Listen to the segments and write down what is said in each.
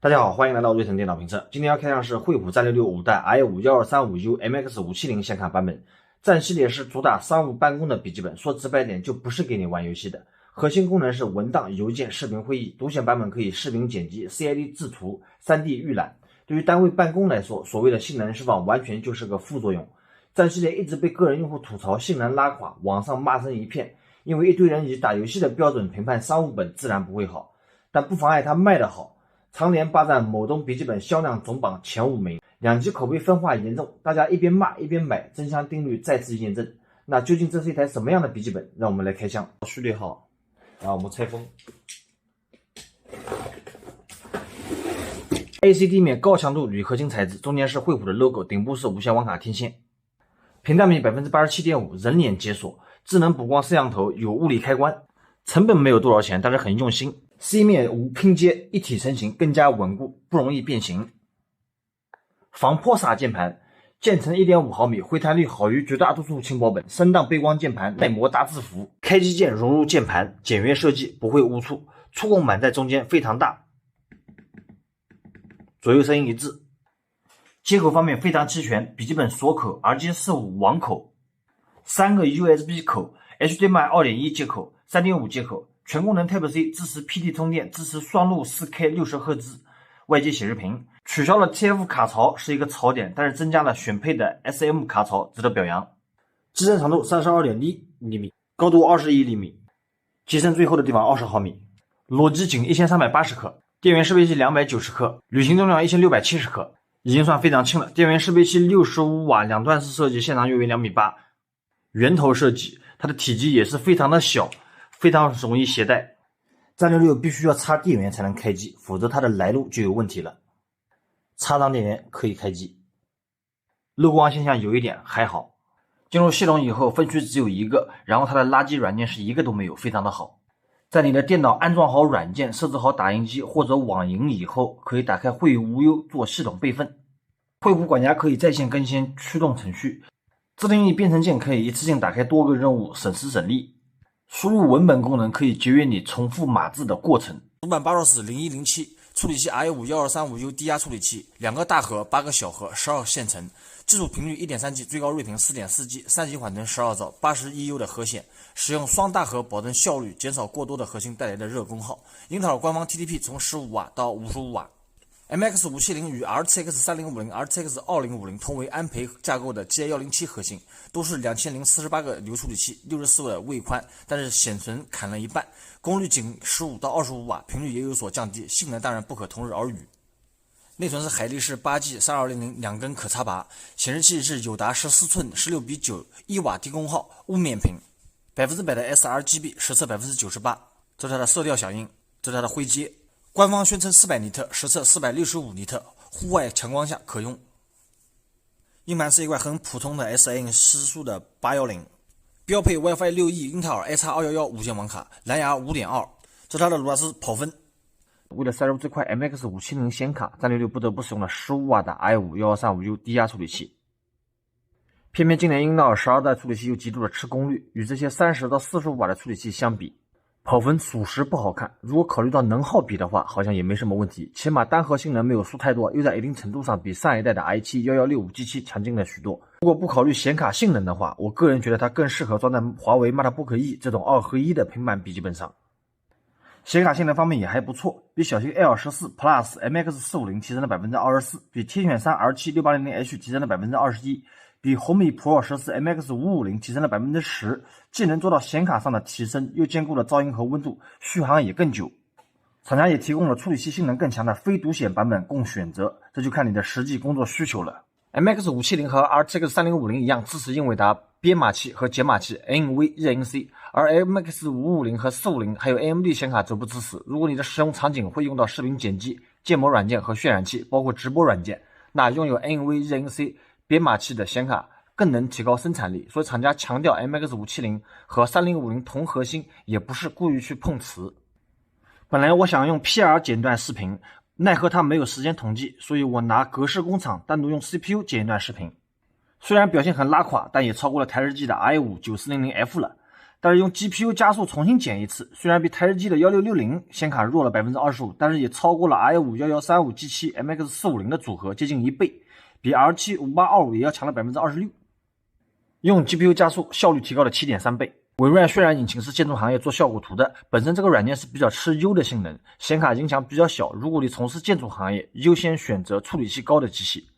大家好，欢迎来到瑞腾电脑评测。今天要开箱是惠普366 5代 i5-1235U MX570 显卡版本。战系列是主打商务办公的笔记本，说直白点就不是给你玩游戏的。核心功能是文档、邮件、视频会议，独显版本可以视频剪辑、CAD 制图、3D 预览。对于单位办公来说，所谓的性能释放完全就是个副作用。战系列一直被个人用户吐槽性能拉垮，网上骂声一片，因为一堆人以打游戏的标准评判商务本，自然不会好，但不妨碍它卖得好。常年霸占某东笔记本销量总榜前5名，两极口碑分化严重，大家一边骂一边买，真香定律再次验证。那究竟这是一台什么样的笔记本？让我们来开箱。序列号，然后我们拆封。ACD 面高强度铝合金材质，中间是惠普的 logo， 顶部是无线网卡天线。屏占比 87.5%， 人脸解锁，智能补光摄像头，有物理开关。成本没有多少钱，但是很用心。C 面无拼接，一体成型，更加稳固，不容易变形。防泼洒键盘，键程 1.5 毫米，回弹率好于绝大多数轻薄本。声档背光键盘，耐磨大字符，开机键融入键盘，简约设计，不会误触。触控板在中间，非常大，左右声音一致。接口方面非常齐全，笔记本锁口、RJ45 网口，3个 USB 口、HDMI 2.1 接口、3.5 接口。全功能 Type-C， 支持 PD 充电，支持双路 4K 60赫兹外接显示屏。取消了 TF 卡槽是一个槽点，但是增加了选配的 SM 卡槽，值得表扬。机身长度 32.1 厘米，高度21厘米，机身最厚的地方20毫米。裸机仅1380克，电源适配器290克，旅行重量1670克，已经算非常轻了。电源适配器65瓦，两段式设计，现场约为2.8米。圆头设计，它的体积也是非常的小，非常容易携带。366必须要插电源才能开机，否则它的来路就有问题了。插上电源可以开机。漏光现象有一点还好，进入系统以后分区只有一个，然后它的垃圾软件是一个都没有，非常的好。在你的电脑安装好软件，设置好打印机或者网银以后，可以打开惠无忧做系统备份。惠普管家可以在线更新驱动程序，自定义编程键可以一次性打开多个任务，省时省力。输入文本功能可以节约你重复码字的过程。主板 BIOS0107，处理器 i5-1235U 低压处理器，2个大核8个小核，12线程，基础频率 1.3G， 最高睿频 4.4G， 3级缓存12兆，81U 的核显，使用双大核保证效率，减少过多的核心带来的热功耗。英特尔官方 TDP 从15瓦到55瓦。MX570 与 RTX 3050、RTX 2050同为安培架构的 GI107 核心，都是2048个流处理器，64的位宽，但是显存砍了一半，功率仅15到25瓦，频率也有所降低，性能当然不可同日而语。内存是海力士 8G 3200， 2根可插拔，显示器是友达14寸16:9 1瓦低功耗，雾面屏，100%的 sRGB， 实测 98%， 这是它的色调响应，这是它的灰阶。官方宣称400尼特，实测465尼特，户外强光下可用。硬盘是一块很普通的 SN 时速的810，标配 WiFi 6E 英特尔 X211 无线网卡，蓝牙 5.2， 这是它的卢拉斯跑分。为了塞入这块 MX570 显卡，366不得不使用了15瓦的 i5-1235U 低压处理器。偏偏今年英特尔12代处理器又极度的吃功率，与这些30到45瓦的处理器相比，跑分属实不好看。如果考虑到能耗比的话，好像也没什么问题，起码单核性能没有输太多，又在一定程度上比上一代的 i7-1165G7 强劲了许多。如果不考虑显卡性能的话，我个人觉得它更适合装在华为 MateBook E 这种2合1的平板笔记本上。显卡性能方面也还不错，比小型 L14 Plus MX450 提升了 24%， 比天选3 R7600H 提升了 21%， 比红米 Pro 14 MX550 提升了 10%， 既能做到显卡上的提升，又兼顾了噪音和温度，续航也更久。厂家也提供了处理器性能更强的非独显版本供选择，这就看你的实际工作需求了。MX570 和 RTX 3050一样支持英伟达编码器和解码器 NVRNC， 而 MX550 和450还有 AMD 显卡则不支持。如果你的使用场景会用到视频剪辑、建模软件和渲染器，包括直播软件，那拥有 NVRNC 编码器的显卡更能提高生产力。所以厂家强调 MX570 和3050同核心，也不是故意去碰瓷。本来我想用 PR 剪断视频，奈何它没有时间统计，所以我拿格式工厂单独用 CPU 剪一段视频。虽然表现很拉垮，但也超过了台式机的 i5-9400F 了。但是用 GPU 加速重新剪一次，虽然比台式机的1660显卡弱了 25%， 但是也超过了 i5-1135G7 MX450 的组合接近1倍，比 R7-5825 也要强了 26%。用 GPU 加速，效率提高了 7.3 倍。微软渲染引擎是建筑行业做效果图的，本身这个软件是比较吃优的性能，显卡音响比较小，如果你从事建筑行业，优先选择处理器高的机器。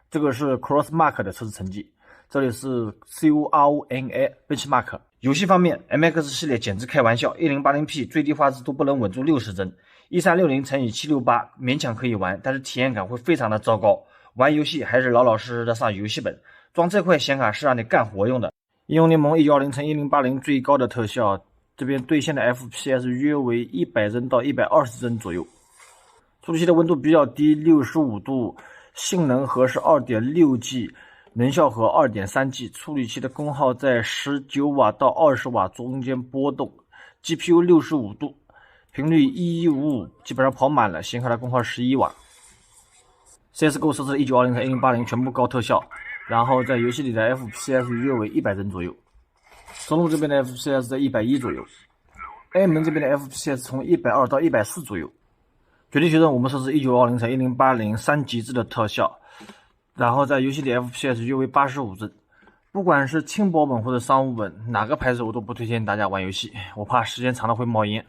这个是 Crossmark 的测试成绩，这里是 CORONA Benchmark。游戏方面 ，MX 系列简直开玩笑，1080p 最低画质都不能稳住60帧，1360×768勉强可以玩，但是体验感会非常的糟糕。玩游戏还是老老实实的上游戏本，装这块显卡是让你干活用的。应用联盟 110×1080最高的特效，这边兑现的 FPS 约为100帧到120帧左右。处理器的温度比较低，65度，性能核是 2.6G， 能效核 2.3G， 处理器的功耗在19瓦到20瓦中间波动。GPU 65度，频率1155，基本上跑满了，显卡的功耗11瓦。CSGO 设置1920×1080全部高特效。然后在游戏里的 FPS 约为100帧左右，中路这边的 FPS 在110左右 ，A 门这边的 FPS 从120到140左右。绝地求生我们设置1920×1080 3极致的特效，然后在游戏里 FPS 约为85帧。不管是轻薄本或者商务本，哪个牌子我都不推荐大家玩游戏，我怕时间长了会冒烟。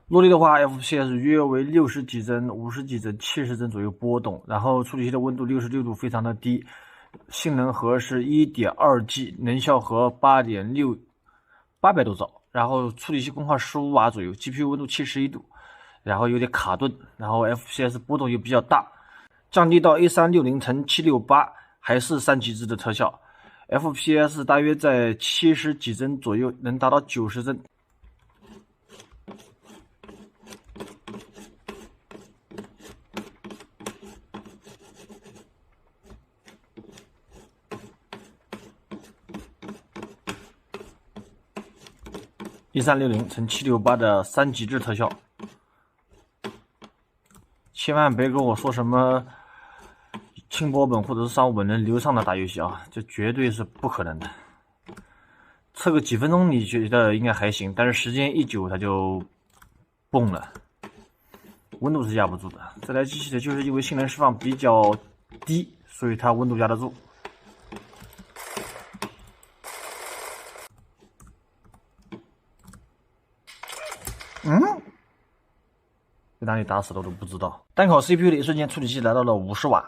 落地的话 FPS 约为60几帧、50几帧、70帧左右波动，然后处理器的温度66度，非常的低。性能核是 1.2G， 能效核 8.6， 800多兆，然后处理器功耗15瓦左右 ，GPU 温度71度，然后有点卡顿，然后 FPS 波动又比较大，降低到 1360×768还是3极致的特效 ，FPS 大约在70几帧左右，能达到90帧。1360×768的3极致特效，千万别跟我说什么轻薄本或者是商务本能流畅的打游戏啊，这绝对是不可能的。测个几分钟你觉得应该还行，但是时间一久它就崩了，温度是压不住的。这台机器的就是因为性能释放比较低，所以它温度压得住。被哪里打死了我都不知道。单烤 CPU 的一瞬间，处理器来到了50瓦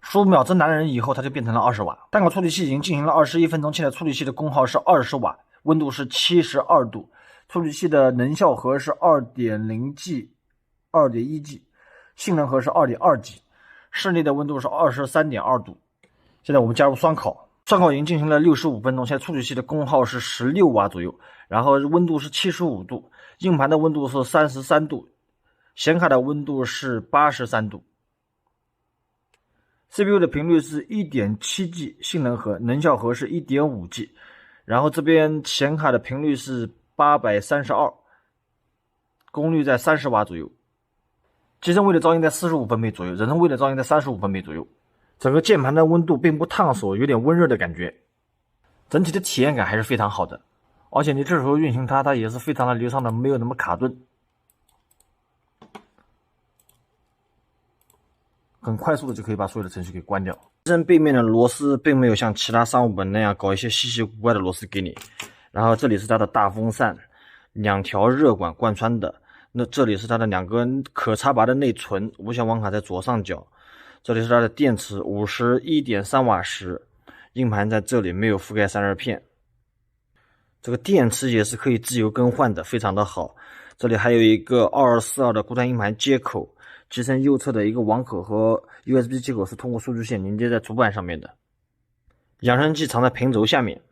，15秒真男人以后，它就变成了20瓦。单烤处理器已经进行了21分钟，现在处理器的功耗是20瓦，温度是72度，处理器的能效核是 2.0G、2.1G， 性能核是 2.2G， 室内的温度是 23.2度。现在我们加入双烤，双烤已经进行了65分钟，现在处理器的功耗是16瓦左右，然后温度是75度，硬盘的温度是33度。显卡的温度是83度 ，CPU 的频率是 1.7G， 性能核，能效核是 1.5G， 然后这边显卡的频率是832，功率在30瓦左右，机身位的噪音在45分贝左右，人声位的噪音在35分贝左右，整个键盘的温度并不烫手，有点温热的感觉，整体的体验感还是非常好的，而且你这时候运行它也是非常的流畅的，没有那么卡顿。很快速的就可以把所有的程序给关掉。机身背面的螺丝并没有像其他商务本那样搞一些稀奇古怪的螺丝给你，然后这里是它的大风扇，2条热管贯穿的，那这里是它的2根可插拔的内存，无线网卡在左上角，这里是它的电池 51.3瓦时，硬盘在这里没有覆盖散热片，这个电池也是可以自由更换的，非常的好。这里还有一个2242的固态硬盘接口。机身右侧的一个网口和 USB 接口是通过数据线连接在主板上面的，扬声器藏在屏轴下面，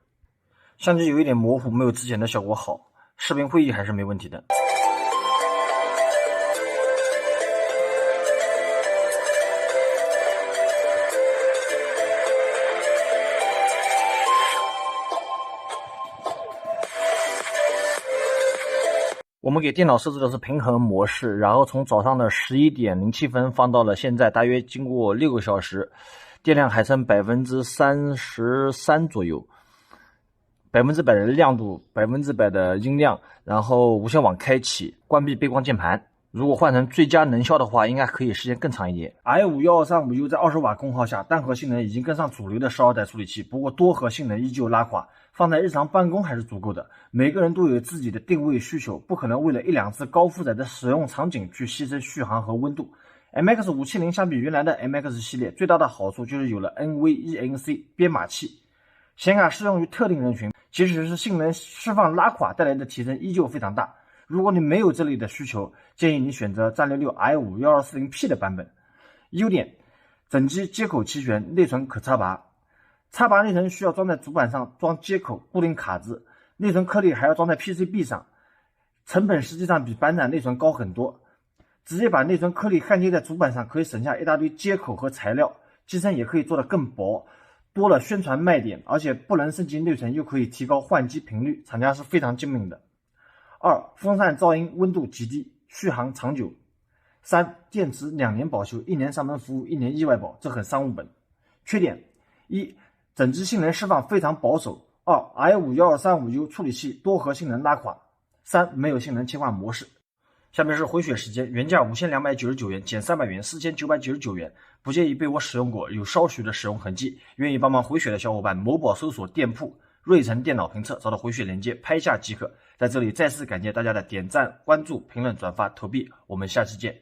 相机有一点模糊，没有之前的效果好，视频会议还是没问题的。我们给电脑设置的是平衡模式，然后从早上的11点07分放到了现在，大约经过6个小时，电量还剩33%左右， 100%的亮度，100%的音量，然后无线网开启，关闭背光键盘。如果换成最佳能效的话，应该可以时间更长一点。i5-1235U 在20瓦功耗下，单核性能已经跟上主流的12代处理器，不过多核性能依旧拉垮。放在日常办公还是足够的。每个人都有自己的定位需求，不可能为了1-2次高负载的使用场景去牺牲续航和温度。MX570相比原来的 MX 系列，最大的好处就是有了 NVENC 编码器，显卡适用于特定人群，即使是性能释放拉垮带来的提升依旧非常大。如果你没有这类的需求，建议你选择战略6 i5-1240P 的版本。优点：整机接口齐全，内存可插拔。插拔内存需要装在主板上装接口固定卡子，内存颗粒还要装在 PCB 上，成本实际上比板展内存高很多。直接把内存颗粒焊接在主板上，可以省下一大堆接口和材料，机身也可以做得更薄，多了宣传卖点，而且不能升级内存又可以提高换机频率，厂家是非常精明的。2. 风扇噪音温度极低，续航长久。3. 电池2年保修，1年上门服务，1年意外保，这很商务本。缺点： 1. 整机性能释放非常保守。2. i5-1235U 处理器多核性能拉垮。3. 没有性能切换模式。下面是回血时间，原价5299元减300元，4999元。不介意被我使用过，有少许的使用痕迹，愿意帮忙回血的小伙伴，某宝搜索店铺瑞成电脑评测，找到回血链接，拍下即可。在这里再次感谢大家的点赞、关注、评论、转发、投币，我们下期见。